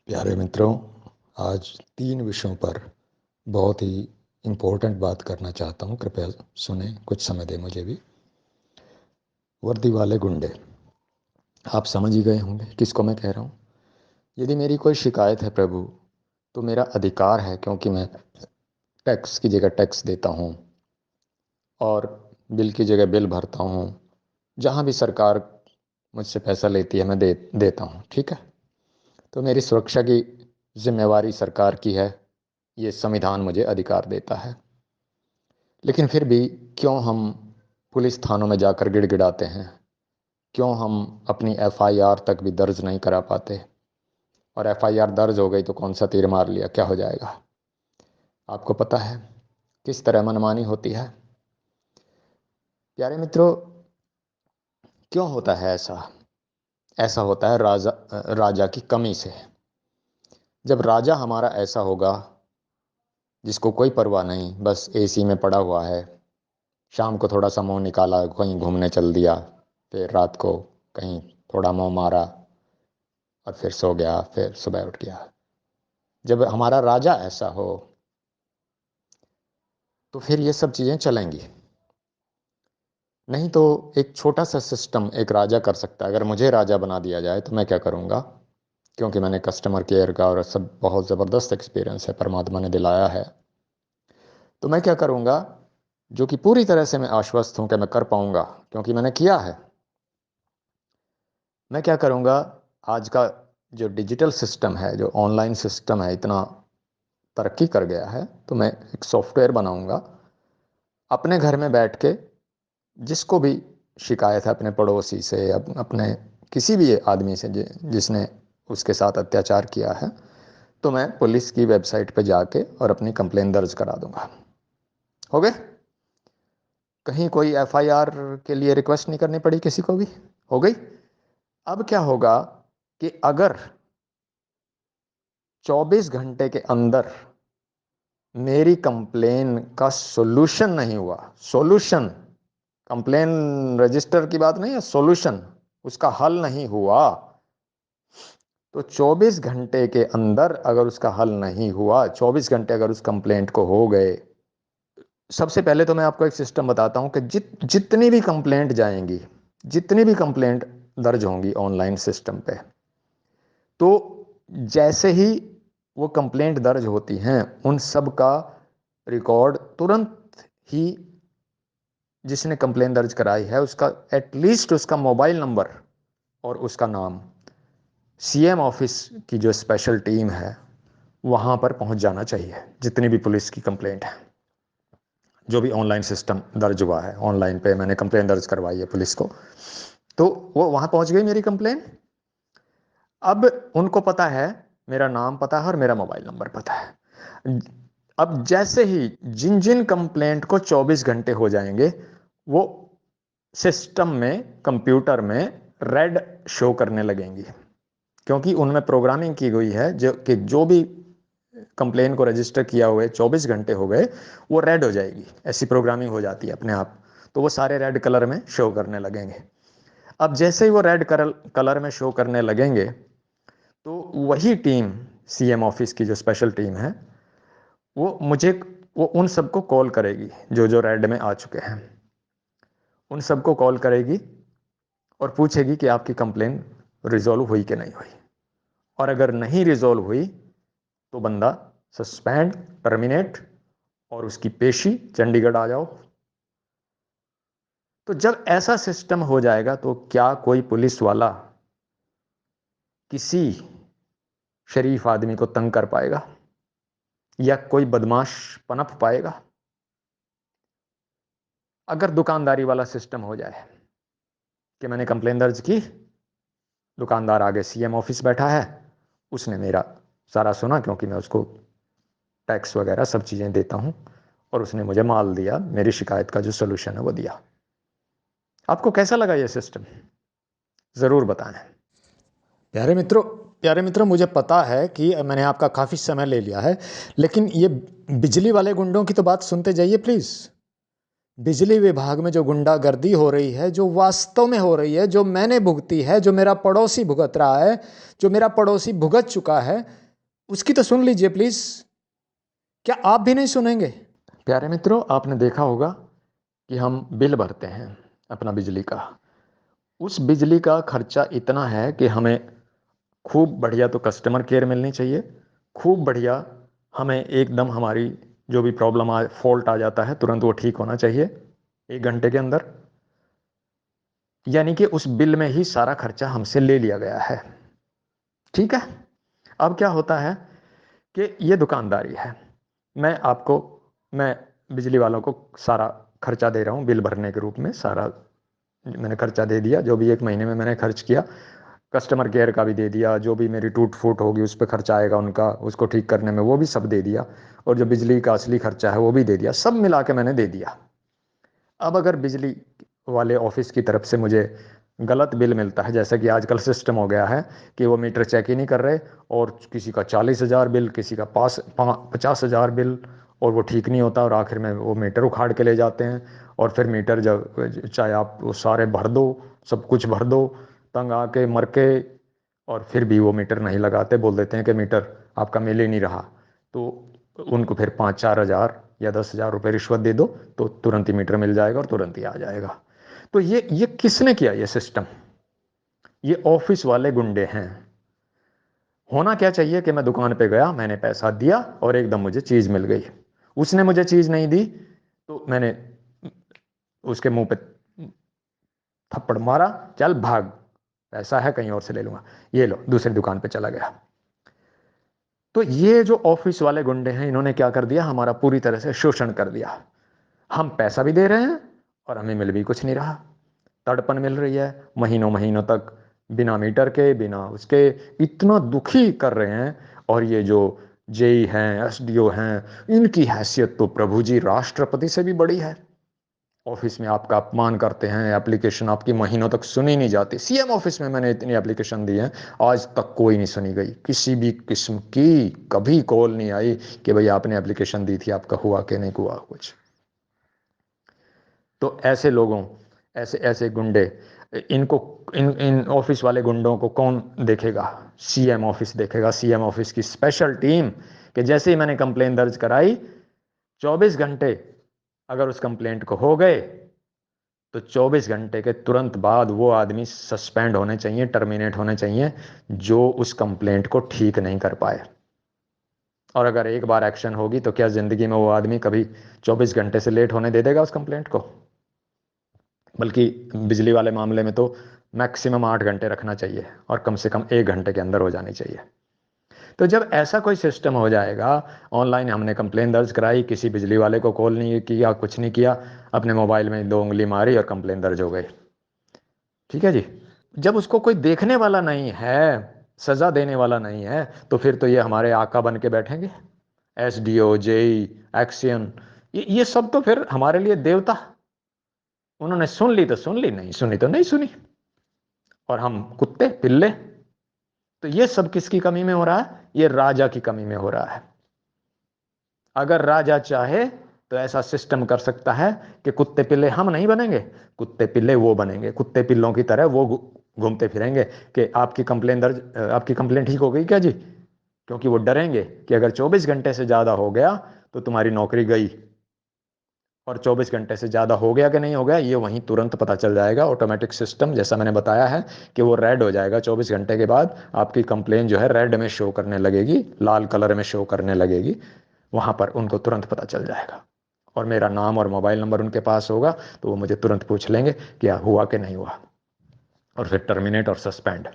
प्यारे मित्रों, आज 3 विषयों पर बहुत ही इम्पोर्टेंट बात करना चाहता हूँ। कृपया सुनें, कुछ समय दें मुझे भी। वर्दी वाले गुंडे, आप समझ ही गए होंगे किसको मैं कह रहा हूँ। यदि मेरी कोई शिकायत है प्रभु, तो मेरा अधिकार है, क्योंकि मैं टैक्स की जगह टैक्स देता हूँ और बिल की जगह बिल भरता हूँ। जहाँ भी सरकार मुझसे पैसा लेती है मैं देता हूँ, ठीक है। तो मेरी सुरक्षा की जिम्मेवारी सरकार की है, ये संविधान मुझे अधिकार देता है। लेकिन फिर भी क्यों हम पुलिस थानों में जाकर गिड़गिड़ाते हैं? क्यों हम अपनी एफआईआर तक भी दर्ज नहीं करा पाते? और एफआईआर दर्ज हो गई तो कौन सा तीर मार लिया, क्या हो जाएगा? आपको पता है किस तरह मनमानी होती है? प्यारे मित्रों, क्यों होता है ऐसा? ऐसा होता है राजा की कमी से। जब राजा हमारा ऐसा होगा जिसको कोई परवाह नहीं, बस एसी में पड़ा हुआ है, शाम को थोड़ा सा मुंह निकाला, कहीं घूमने चल दिया, फिर रात को कहीं थोड़ा मुंह मारा और फिर सो गया, फिर सुबह उठ गया। जब हमारा राजा ऐसा हो तो फिर ये सब चीज़ें चलेंगी। नहीं तो एक छोटा सा सिस्टम एक राजा कर सकता है। अगर मुझे राजा बना दिया जाए तो मैं क्या करूँगा? क्योंकि मैंने कस्टमर केयर का और सब बहुत ज़बरदस्त एक्सपीरियंस है, परमात्मा ने दिलाया है। तो मैं क्या करूँगा, जो कि पूरी तरह से मैं आश्वस्त हूँ कि मैं कर पाऊँगा, क्योंकि मैंने किया है। मैं क्या करूँगा, आज का जो डिजिटल सिस्टम है, जो ऑनलाइन सिस्टम है, इतना तरक्की कर गया है, तो मैं एक सॉफ्टवेयर बनाऊँगा अपने घर में बैठ के। जिसको भी शिकायत है अपने पड़ोसी से, अपने किसी भी आदमी से जिसने उसके साथ अत्याचार किया है, तो मैं पुलिस की वेबसाइट पे जाके और अपनी कंप्लेन दर्ज करा दूंगा। हो गए? कहीं कोई एफआईआर के लिए रिक्वेस्ट नहीं करनी पड़ी किसी को भी। हो गई? अब क्या होगा कि अगर 24 घंटे के अंदर मेरी कंप्लेन का सॉल्यूशन नहीं हुआ, सॉल्यूशन, कंप्लेन रजिस्टर की बात नहीं है, सॉल्यूशन, उसका हल नहीं हुआ, तो 24 घंटे के अंदर अगर उसका हल नहीं हुआ, 24 घंटे अगर उस कंप्लेंट को हो गए, सबसे पहले तो मैं आपको एक सिस्टम बताता हूं कि जितनी भी कंप्लेंट जाएंगी, जितनी भी कंप्लेंट दर्ज होंगी ऑनलाइन सिस्टम पे, तो जैसे ही वो कंप्लेंट दर्ज होती हैं, उन सब का रिकॉर्ड तुरंत ही जिसने कंप्लेंट दर्ज कराई है उसका एटलीस्ट उसका मोबाइल नंबर और उसका नाम सीएम ऑफिस की जो स्पेशल टीम है वहां पर पहुंच जाना चाहिए। जितनी भी पुलिस की कंप्लेंट है, जो भी ऑनलाइन सिस्टम दर्ज हुआ है, ऑनलाइन पे मैंने कंप्लेंट दर्ज करवाई है पुलिस को, तो वो वहां पहुंच गई मेरी कंप्लेंट। अब उनको पता है, मेरा नाम पता है और मेरा मोबाइल नंबर पता है। अब जैसे ही जिन जिन कंप्लेंट को 24 घंटे हो जाएंगे, वो सिस्टम में, कंप्यूटर में रेड शो करने लगेंगी, क्योंकि उनमें प्रोग्रामिंग की गई है जो भी कंप्लेन को रजिस्टर किया हुए 24 घंटे हो गए, वो रेड हो जाएगी। ऐसी प्रोग्रामिंग हो जाती है अपने आप, तो वो सारे रेड कलर में शो करने लगेंगे। अब जैसे ही वो रेड कलर में शो करने लगेंगे, तो वही टीम, सीएम ऑफिस की जो स्पेशल टीम है, वो मुझे, वो उन सबको कॉल करेगी जो जो रेड में आ चुके हैं, उन सबको कॉल करेगी और पूछेगी कि आपकी कंप्लेन रिजॉल्व हुई कि नहीं हुई। और अगर नहीं रिजॉल्व हुई तो बंदा सस्पेंड, टर्मिनेट, और उसकी पेशी चंडीगढ़ आ जाओ। तो जब ऐसा सिस्टम हो जाएगा तो क्या कोई पुलिस वाला किसी शरीफ आदमी को तंग कर पाएगा, या कोई बदमाश पनप पाएगा? अगर दुकानदारी वाला सिस्टम हो जाए कि मैंने कंप्लेन दर्ज की, दुकानदार आगे सीएम ऑफिस बैठा है, उसने मेरा सारा सुना, क्योंकि मैं उसको टैक्स वगैरह सब चीज़ें देता हूं, और उसने मुझे माल दिया, मेरी शिकायत का जो सोल्यूशन है वो दिया। आपको कैसा लगा ये सिस्टम? ज़रूर बताएं। प्यारे मित्रों, मुझे पता है कि मैंने आपका काफ़ी समय ले लिया है, लेकिन ये बिजली वाले गुंडों की तो बात सुनते जाइए प्लीज़। बिजली विभाग में जो गुंडागर्दी हो रही है, जो वास्तव में हो रही है, जो मैंने भुगती है, जो मेरा पड़ोसी भुगत रहा है, जो मेरा पड़ोसी भुगत चुका है, उसकी तो सुन लीजिए प्लीज। क्या आप भी नहीं सुनेंगे? प्यारे मित्रों, आपने देखा होगा कि हम बिल भरते हैं अपना बिजली का। उस बिजली का खर्चा इतना है कि हमें खूब बढ़िया तो कस्टमर केयर मिलनी चाहिए, खूब बढ़िया हमें एकदम हमारी जो भी प्रॉब्लम आ फॉल्ट आ जाता है तुरंत वो ठीक होना चाहिए 1 घंटे के अंदर। यानी कि उस बिल में ही सारा खर्चा हमसे ले लिया गया है। ठीक है। अब क्या होता है कि ये दुकानदारी है। मैं बिजली वालों को सारा खर्चा दे रहा हूँ बिल भरने के रूप में, सारा मैंने खर्चा दे दिया, जो भी 1 महीने में मैंने खर्च किया। कस्टमर केयर का भी दे दिया, जो भी मेरी टूट फूट होगी उस पर खर्चा आएगा उनका, उसको ठीक करने में वो भी सब दे दिया। और जो बिजली का असली खर्चा है वो भी दे दिया, सब मिला के मैंने दे दिया। अब अगर बिजली वाले ऑफिस की तरफ से मुझे गलत बिल मिलता है, जैसे कि आजकल सिस्टम हो गया है कि वो मीटर चेक ही नहीं कर रहे, और किसी का 40,000 बिल, किसी का 50,000 बिल, और वो ठीक नहीं होता, और आखिर में वो मीटर उखाड़ के ले जाते हैं। और फिर मीटर जब चाहे आप वो सारे भर दो, सब कुछ भर दो, तंग आके मर के, और फिर भी वो मीटर नहीं लगाते, बोल देते हैं कि मीटर आपका मिल ही नहीं रहा। तो उनको फिर 5-4 हज़ार या 10,000 रुपये रिश्वत दे दो, तो तुरंत ही मीटर मिल जाएगा और तुरंत ही आ जाएगा। तो ये किसने किया ये सिस्टम? ये ऑफिस वाले गुंडे हैं। होना क्या चाहिए कि मैं दुकान पे गया, मैंने पैसा दिया और एकदम मुझे चीज मिल गई। उसने मुझे चीज नहीं दी तो मैंने उसके मुंह पे थप्पड़ मारा, चल भाग, पैसा है कहीं और से ले लूंगा, ये लो, दूसरी दुकान पे चला गया। तो ये जो ऑफिस वाले गुंडे हैं, इन्होंने क्या कर दिया, हमारा पूरी तरह से शोषण कर दिया। हम पैसा भी दे रहे हैं और हमें मिल भी कुछ नहीं रहा। तड़पन मिल रही है महीनों महीनों तक, बिना मीटर के, बिना उसके, इतना दुखी कर रहे हैं। और ये जो जेई हैं, एसडीओ हैं, इनकी हैसियत तो प्रभु जी राष्ट्रपति से भी बड़ी है। ऑफिस में आपका अपमान करते हैं, एप्लीकेशन आपकी महीनों तक सुनी नहीं जाती। सीएम ऑफिस में मैंने इतनी एप्लीकेशन दी है, आज तक कोई नहीं सुनी गई, किसी भी किस्म की कभी कॉल नहीं आई कि भाई आपने एप्लीकेशन दी थी, आपका हुआ कि नहीं हुआ कुछ। तो ऐसे लोगों, ऐसे ऐसे गुंडे, इनको, इन ऑफिस वाले गुंडों को कौन देखेगा? सीएम ऑफिस देखेगा, सीएम ऑफिस की स्पेशल टीम। कि जैसे ही मैंने कंप्लेन दर्ज कराई, 24 घंटे अगर उस कंप्लेंट को हो गए, तो 24 घंटे के तुरंत बाद वो आदमी सस्पेंड होने चाहिए, टर्मिनेट होने चाहिए, जो उस कंप्लेंट को ठीक नहीं कर पाए। और अगर एक बार एक्शन होगी तो क्या जिंदगी में वो आदमी कभी 24 घंटे से लेट होने दे देगा उस कंप्लेंट को? बल्कि बिजली वाले मामले में तो मैक्सिमम 8 घंटे रखना चाहिए, और कम से कम 1 घंटे के अंदर हो जानी चाहिए। तो जब ऐसा कोई सिस्टम हो जाएगा, ऑनलाइन हमने कंप्लेन दर्ज कराई, किसी बिजली वाले को कॉल नहीं किया, कुछ नहीं किया, अपने मोबाइल में 2 उंगली मारी और कंप्लेन दर्ज हो गई। ठीक है जी। जब उसको कोई देखने वाला नहीं है, सजा देने वाला नहीं है, तो फिर तो ये हमारे आका बन के बैठेंगे, एसडीओ, जेई, एक्सियन, ये सब तो फिर हमारे लिए देवता। उन्होंने सुन ली तो सुन ली, नहीं सुनी तो नहीं सुनी, और हम कुत्ते पिल्ले। तो ये सब किसकी कमी में हो रहा है? ये राजा की कमी में हो रहा है। अगर राजा चाहे तो ऐसा सिस्टम कर सकता है कि कुत्ते पिल्ले हम नहीं बनेंगे, कुत्ते पिल्ले वो बनेंगे, कुत्ते पिल्लों की तरह वो घूमते फिरेंगे कि आपकी कंप्लेंट ठीक हो गई क्या जी? क्योंकि वो डरेंगे कि अगर 24 घंटे से ज्यादा हो गया तो तुम्हारी नौकरी गई। और 24 घंटे से ज़्यादा हो गया कि नहीं हो गया, ये वहीं तुरंत पता चल जाएगा। ऑटोमेटिक सिस्टम, जैसा मैंने बताया है कि वो रेड हो जाएगा 24 घंटे के बाद, आपकी कंप्लेन जो है रेड में शो करने लगेगी, लाल कलर में शो करने लगेगी। वहाँ पर उनको तुरंत पता चल जाएगा, और मेरा नाम और मोबाइल नंबर उनके पास होगा, तो वो मुझे तुरंत पूछ लेंगे क्या हुआ कि नहीं हुआ, और फिर टर्मिनेट और सस्पेंड।